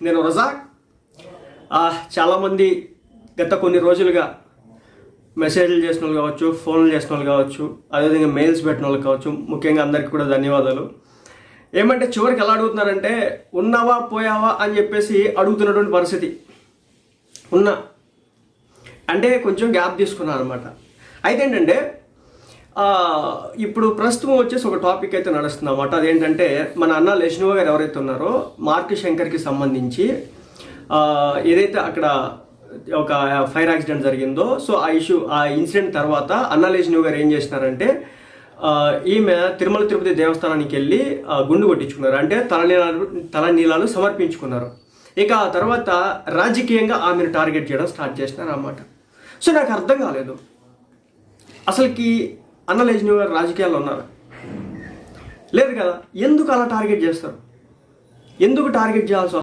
నేను రజాక్. చాలామంది గత కొన్ని రోజులుగా మెసేజ్లు చేసిన వాళ్ళు కావచ్చు, ఫోన్లు చేసిన వాళ్ళు కావచ్చు, అదేవిధంగా మెయిల్స్ పెట్టిన వాళ్ళు కావచ్చు, ముఖ్యంగా అందరికీ కూడా ధన్యవాదాలు. ఏమంటే చివరికి ఎలా అడుగుతున్నారంటే ఉన్నావా పోయావా అని చెప్పేసి అడుగుతున్నటువంటి పరిస్థితి. ఉన్నా అంటే కొంచెం గ్యాప్ తీసుకున్నాను అనమాట. అయితే ఏంటంటే ఇప్పుడు ప్రస్తుతం వచ్చేసి ఒక టాపిక్ అయితే నడుస్తుంది అన్నమాట. అదేంటంటే మన అన్న లెష్నువ గారు ఎవరైతే ఉన్నారో మార్క్ శంకర్కి సంబంధించి ఏదైతే అక్కడ ఒక ఫైర్ యాక్సిడెంట్ జరిగిందో, సో ఆ ఇన్సిడెంట్ తర్వాత అన్న లెష్నువ గారు ఏం చేసినారంటే ఈమె తిరుమల తిరుపతి దేవస్థానానికి వెళ్ళి గుండు కొట్టించుకున్నారు, అంటే తలనీలాలు సమర్పించుకున్నారు. ఇక ఆ తర్వాత రాజకీయంగా ఆమెను టార్గెట్ చేయడం స్టార్ట్ చేసినారు అన్నమాట. సో నాకు అర్థం కాలేదు, అసలుకి అన్న లెష్నువ గారు రాజకీయాల్లో ఉన్నారు లేదు కదా, ఎందుకు అలా టార్గెట్ చేస్తారు, ఎందుకు టార్గెట్ చేయాల్సి